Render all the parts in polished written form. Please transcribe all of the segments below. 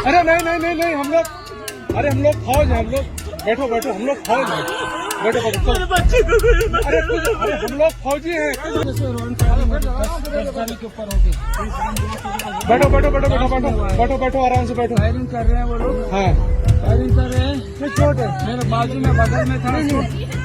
अरे नहीं नहीं नहीं नहीं, हम लोग, अरे हम लोग फौज हैं, हम लोग, बैठो बैठो, हम लोग फौज हैं, बैठो बैठो, अरे हम लोग फौजी हैं, बैठो बैठो बैठो बैठो बैठो बैठो बैठो, आराम से बैठो। फायरिंग कर रहे हैं वो लोग, हाँ फायरिंग कर रहे हैं, चोट है मेरे बाजू में, बगल में था।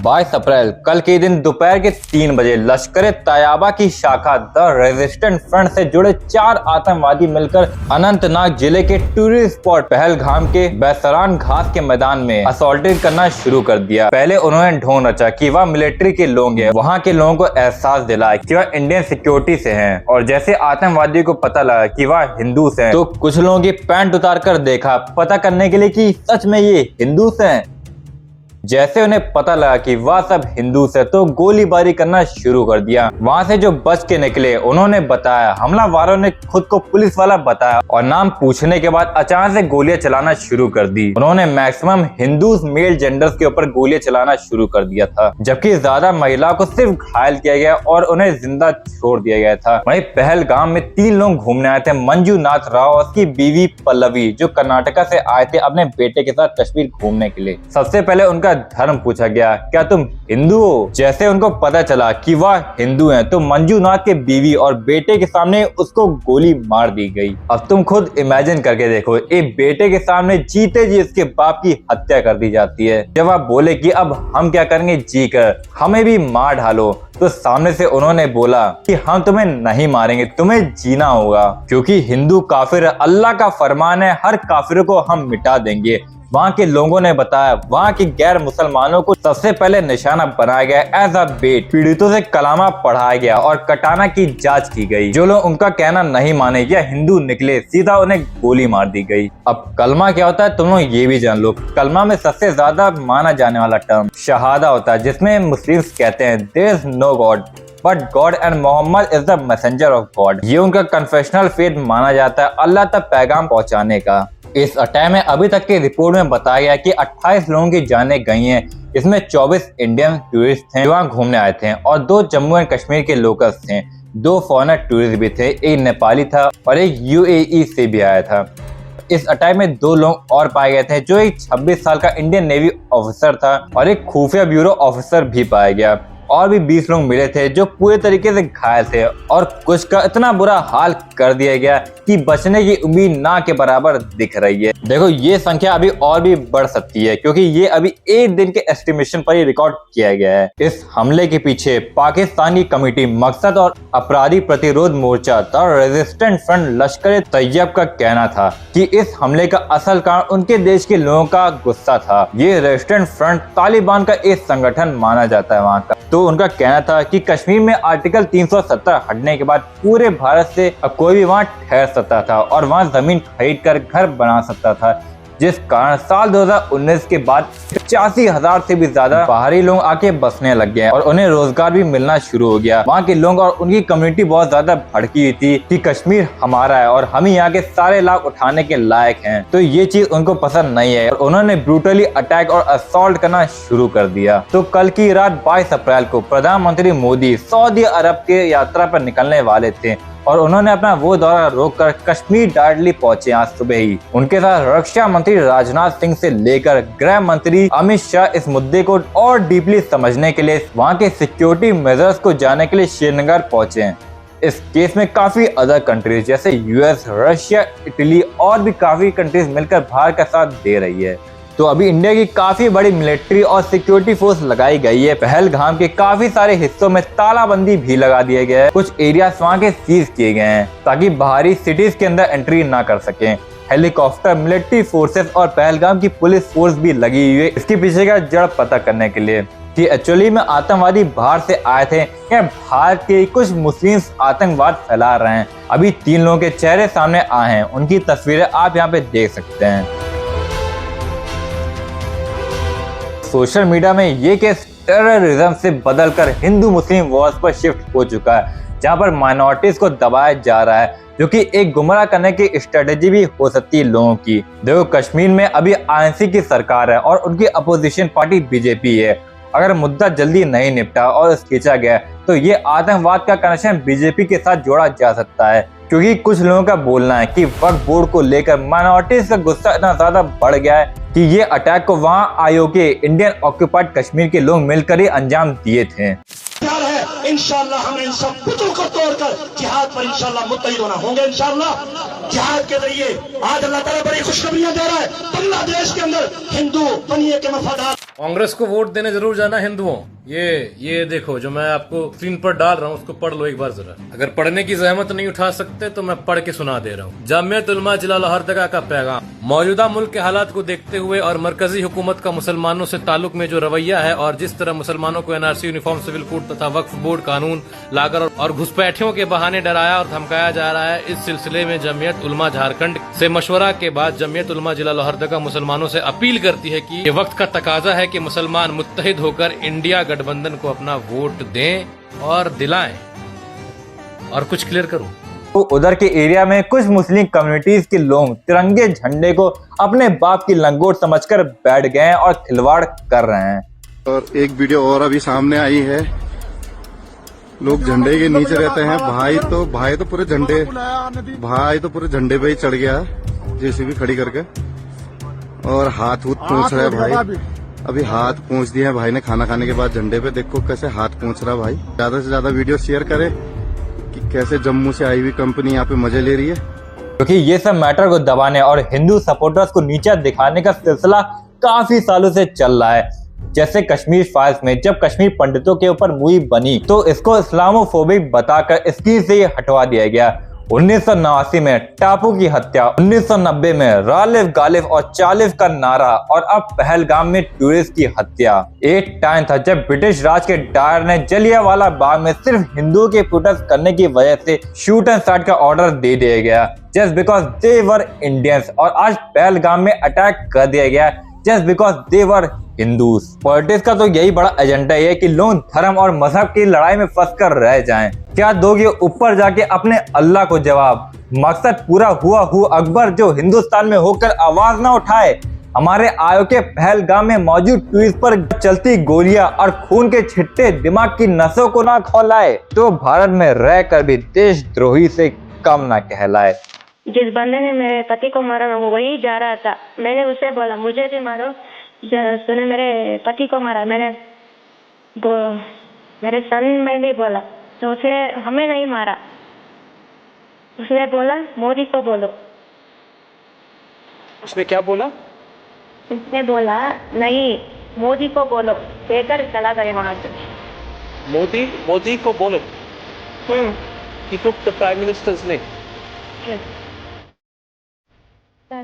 22 अप्रैल कल के दिन दोपहर के 3 बजे लश्कर तैयबा की शाखा द रेजिस्टेंट फ्रंट से जुड़े 4 आतंकवादी मिलकर अनंतनाग जिले के टूरिस्ट स्पॉट पहलगाम के बैसरान घास के मैदान में असॉल्टिंग करना शुरू कर दिया। पहले उन्होंने ढोंग रचा कि वह मिलिट्री के लोग हैं, वहाँ के लोगों को एहसास दिलाया कि वह इंडियन सिक्योरिटी से हैं, और जैसे आतंकवादियों को पता लगा कि वह हिंदू हैं, तो कुछ लोगों की पैंट उतार कर देखा पता करने के लिए कि सच में ये हिंदू हैं। जैसे उन्हें पता लगा कि वह सब हिंदू से, तो गोलीबारी करना शुरू कर दिया। वहां से जो बच के निकले उन्होंने बताया, हमलावरों ने खुद को पुलिस वाला बताया और नाम पूछने के बाद अचानक से गोलियां चलाना शुरू कर दी। उन्होंने मैक्सिमम हिंदू मेल जेंडर्स के ऊपर गोलियां चलाना शुरू कर दिया था, जबकि ज्यादा महिलाओं को सिर्फ घायल किया गया और उन्हें जिंदा छोड़ दिया गया था। वहीं पहलगाम में 3 लोग घूमने आए थे, मंजूनाथ राव और उसकी बीवी पल्लवी, जो कर्नाटका से आए थे अपने बेटे के साथ कश्मीर घूमने के लिए। सबसे पहले उनका धर्म पूछा गया, क्या तुम हिंदू हो? जैसे उनको पता चला कि वह हिंदू हैं, तो मंजूनाथ के बीवी और बेटे के सामने उसको गोली मार दी गई। अब तुम खुद इमेजिन करके देखो, एक बेटे के सामने जीते जी उसके बाप की हत्या कर दी जाती है। जब आप बोले कि अब हम क्या करेंगे जी कर, हमें भी मार डालो, तो सामने से उन्होंने बोला कि हम तुम्हें नहीं मारेंगे, तुम्हें जीना होगा, क्योंकि हिंदू काफिर, अल्लाह का फरमान है, हर काफिर को हम मिटा देंगे। वहाँ के लोगों ने बताया, वहाँ के गैर मुसलमानों को सबसे पहले निशाना बनाया गया एज अ बेट, पीड़ितों से कलामा पढ़ाया गया और कटाना की जांच की गई। जो लोग उनका कहना नहीं माने या हिंदू निकले, सीधा उन्हें गोली मार दी गई। अब कलमा क्या होता है तुम लोग ये भी जान लो। कलमा में सबसे ज्यादा माना जाने वाला टर्म शहादा होता है, जिसमें मुस्लिम्स कहते हैं there is no God but God and Mohammed is the messenger of God. ये उनका कन्फेशनल फेथ माना जाता है अल्लाह तक पैगाम पहुंचाने का। इस अटैक में अभी तक की रिपोर्ट में बताया गया कि 28 लोगों की जानें गई हैं। इसमें 24 इंडियन टूरिस्ट थे जो वहाँ घूमने आए थे और 2 जम्मू एंड कश्मीर के लोकल्स थे, 2 फॉरेनर टूरिस्ट भी थे, एक नेपाली था और एक UAE से भी आया था। इस अटैक में 2 लोग और पाए गए थे, जो एक 26 साल का इंडियन नेवी ऑफिसर था और एक खुफिया ब्यूरो ऑफिसर भी पाया गया। और भी 20 लोग मिले थे जो पूरे तरीके से घायल थे और कुछ का इतना बुरा हाल कर दिया गया कि बचने की उम्मीद ना के बराबर दिख रही है। देखो ये संख्या अभी और भी बढ़ सकती है, क्योंकि ये अभी 1 दिन के एस्टिमेशन पर ही रिकॉर्ड किया गया है। इस हमले के पीछे पाकिस्तान की कमेटी मकसद और अपराधी प्रतिरोध मोर्चा द रेजिस्टेंट फ्रंट लश्कर तैयब का कहना था कि इस हमले का असल कारण उनके देश के लोगों का गुस्सा था। ये रेजिस्टेंट फ्रंट तालिबान का एक संगठन माना जाता है वहाँ का। तो उनका कहना था कि कश्मीर में आर्टिकल 370 हटने के बाद पूरे भारत से अब कोई भी वहाँ ठहर सकता था और वहाँ जमीन खरीद कर घर बना सकता था, जिस कारण साल 2019 के बाद 85,000 से भी ज्यादा बाहरी लोग आके बसने लग गए और उन्हें रोजगार भी मिलना शुरू हो गया। वहाँ के लोग और उनकी कम्युनिटी बहुत ज्यादा भड़की हुई थी कि कश्मीर हमारा है और हम यहाँ के सारे लाभ उठाने के लायक हैं। तो ये चीज उनको पसंद नहीं है और उन्होंने ब्रूटली अटैक और असॉल्ट करना शुरू कर दिया। तो कल की रात 22 अप्रैल को प्रधानमंत्री मोदी सऊदी अरब के यात्रा पर निकलने वाले थे और उन्होंने अपना वो दौरा रोककर कश्मीर डायरेक्टली पहुंचे आज सुबह ही। उनके साथ रक्षा मंत्री राजनाथ सिंह से लेकर गृह मंत्री अमित शाह इस मुद्दे को और डीपली समझने के लिए, वहां के सिक्योरिटी मेजर्स को जानने के लिए श्रीनगर पहुंचे हैं। इस केस में काफी अदर कंट्रीज जैसे US, रशिया, इटली और भी काफी कंट्रीज मिलकर भारत का साथ दे रही है। तो अभी इंडिया की काफी बड़ी मिलिट्री और सिक्योरिटी फोर्स लगाई गई है। पहलगाम के काफी सारे हिस्सों में तालाबंदी भी लगा दिया गया है। कुछ एरियाज वहाँ के सीज किए गए हैं ताकि बाहरी सिटीज के अंदर एंट्री ना कर सकें। हेलीकॉप्टर, मिलिट्री फोर्सेस और पहलगाम की पुलिस फोर्स भी लगी हुई है इसके पीछे का जड़ पता करने के लिए कि एक्चुअली में आतंकवादी बाहर से आए थे या भारत के कुछ मुस्लिम आतंकवाद फैला रहे हैं। अभी 3 लोगों के चेहरे सामने आए हैं, उनकी तस्वीरें आप यहाँ पे देख सकते हैं। सोशल मीडिया में ये केस टेररिज्म से बदलकर हिंदू मुस्लिम वॉर्स पर शिफ्ट हो चुका है, जहां पर माइनॉरिटीज को दबाया जा रहा है, जो कि एक गुमराह करने की स्ट्रेटेजी भी हो सकती है लोगों की। देखो कश्मीर में अभी ANC की सरकार है और उनकी अपोजिशन पार्टी BJP है अगर मुद्दा जल्दी नहीं निपटा और खींचा गया तो ये आतंकवाद का कनेक्शन बीजेपी के साथ जोड़ा जा सकता है, क्योंकि कुछ लोगों का बोलना है कि वक्फ बोर्ड को लेकर माइनॉरिटीज का गुस्सा इतना ज्यादा बढ़ गया है कि ये अटैक को वहां आयोग के इंडियन ऑक्यूपाइड कश्मीर के लोग मिलकर ही अंजाम दिए थे। प्यार है, इंशाल्लाह हम इन सब बुतों को तोड़कर जिहाद पर इंशाल्लाह मुत्तहिद होना होंगे। इंशाल्लाह जिहाद के जरिए आज अल्लाह ताला बड़ी खुशखबरियां दे रहा है। बांग्लादेश के अंदर हिंदू दुनिया के वफादार। कांग्रेस को वोट देने जरूर जाना हिंदुओं। ये देखो जो मैं आपको स्क्रीन पर डाल रहा हूँ उसको पढ़ लो एक बार जरा। अगर पढ़ने की जहमत नहीं उठा सकते तो मैं पढ़ के सुना दे रहा हूँ। जामियत उलमा जिला लोहरदगा का पैगाम। मौजूदा मुल्क के हालात को देखते हुए और मरकजी हुकूमत का मुसलमानों से ताल्लुक में जो रवैया है और जिस तरह मुसलमानों को एनआरसी, यूनिफॉर्म सिविल कोड तथा वक्फ बोर्ड कानून लाकर और घुसपैठियों के बहाने डराया और धमकाया जा रहा है, इस सिलसिले में जमियत उलमा झारखंड से मशवरा के बाद जमियत उलमा जिला लोहरदगा मुसलमानों से अपील करती है कि ये वक्त का तकाजा है कि मुसलमान मुत्तहिद होकर इंडिया गठबंधन को अपना वोट दें और दिलाएं। और कुछ क्लियर करूं तो उधर के एरिया में कुछ मुस्लिम कम्युनिटीज के लोग तिरंगे झंडे को अपने बाप की लंगोट समझकर बैठ गए हैं और खिलवाड़ कर रहे हैं। और एक वीडियो और अभी सामने आई है, लोग झंडे के नीचे रहते हैं। भाई तो पूरे झंडे पे ही चढ़ गया जेसीबी खड़ी करके और हाथ पूछ रहा है भाई। अभी हाथ पहुंच दिया है भाई ने खाना खाने के बाद झंडे पे। देखो कैसे हाथ पहुंच रहा भाई। ज्यादा से ज्यादा वीडियो शेयर करें कि कैसे जम्मू से आई हुई कंपनी यहाँ पे मजे ले रही है, क्योंकि ये सब मैटर को दबाने और हिंदू सपोर्टर्स को नीचा दिखाने का सिलसिला काफी सालों से चल रहा है। जैसे कश्मीर फाइल्स में जब कश्मीर पंडितों के ऊपर मूवी बनी तो इसको इस्लामोफोबिक बताकर स्क्रीन से ये हटवा दिया गया। 1989 में टापू की हत्या, 1990 में रालिफ गालिफ और चालिफ का नारा और अब पहलगाम में टूरिस्ट की हत्या। एक टाइम था जब ब्रिटिश राज के डायर ने जलियांवाला बाग में सिर्फ हिंदुओं के प्रोटेस्ट करने की वजह से शूट एंड साइट का ऑर्डर दे दिया गया just because they were Indians, और आज पहलगाम में अटैक कर दिया गया just because they were Hindus. Politics का तो यही बड़ा एजेंडा है कि लोग धर्म और मजहब की लड़ाई में फंस कर रह जाएं। क्या दोगे ऊपर जाके अपने अल्लाह को जवाब? मकसद पूरा हुआ अकबर जो हिंदुस्तान में होकर आवाज ना उठाए, हमारे आयोग के पहलगाम में मौजूद टूरिस्ट पर चलती गोलियां और खून के छिट्टे दिमाग की नसों को ना खौलाए, तो भारत में रहकर भी देशद्रोही से कम ना कहलाए। जिस बंदे ने मेरे पति को मारा वो वही जा रहा था। मैंने उससे बोला मुझे भी मारो, उसने मेरे पति को मारा। मेरे सन में भी बोला तो उसने हमें नहीं मारा। उसने बोला मोदी को बोलो। उसने क्या बोला? उसने बोला नहीं मोदी को बोलो, देकर चला गया वहां से। मोदी को बोलो। He took the Prime Minister's name.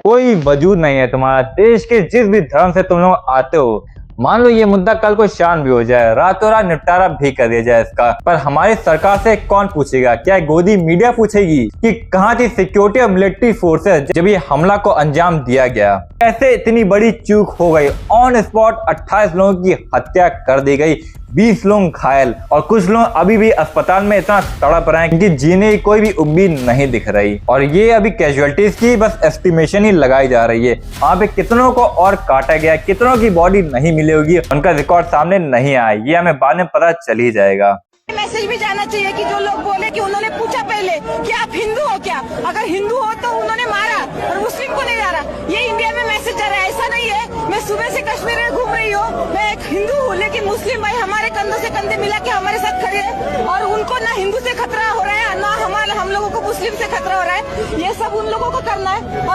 कोई वजूद नहीं है तुम्हारा देश के जिस भी धर्म से तुम लोग आते हो। मान लो ये मुद्दा कल को शांत भी हो जाए, रातों रात निपटारा भी कर दिया जाए इसका, पर हमारी सरकार से कौन पूछेगा? क्या गोदी मीडिया पूछेगी कि कहाँ थी सिक्योरिटी और मिलिट्री फोर्सेस जब ये हमला को अंजाम दिया गया? कैसे इतनी बड़ी चूक हो गई? ऑन स्पॉट 28 लोगों की हत्या कर दी गई, 20 लोग घायल और कुछ लोग अभी भी अस्पताल में इतना तड़प रहे हैं कि जीने की कोई भी उम्मीद नहीं दिख रही। और ये अभी कैजुअलिटीज की बस एस्टिमेशन ही लगाई जा रही है। वहाँ पे कितनों को और काटा गया, कितनों की बॉडी नहीं मिली होगी, उनका रिकॉर्ड सामने नहीं आया, ये हमें बाद में पता चल ही जाएगा। मैसेज भी जाना चाहिए कि जो लोग बोले कि उन्होंने पूछा पहले कि आप हिंदू हो क्या, अगर हिंदू हो तो उन्होंने मारा और मुस्लिम को नहीं मारा। ये इंडिया में मैसेज जा रहा है, ऐसा नहीं है। मैं सुबह से कश्मीर में घूम रही हूँ, मैं एक हिंदू हूँ लेकिन मुस्लिम भाई हमारे कंधों से कंधे मिला के हमारे साथ खड़े हैं और उनको ना हिंदू से खतरा हो रहा है ना हम लोगों को मुस्लिम से खतरा हो रहा है। ये सब उन लोगों को करना है।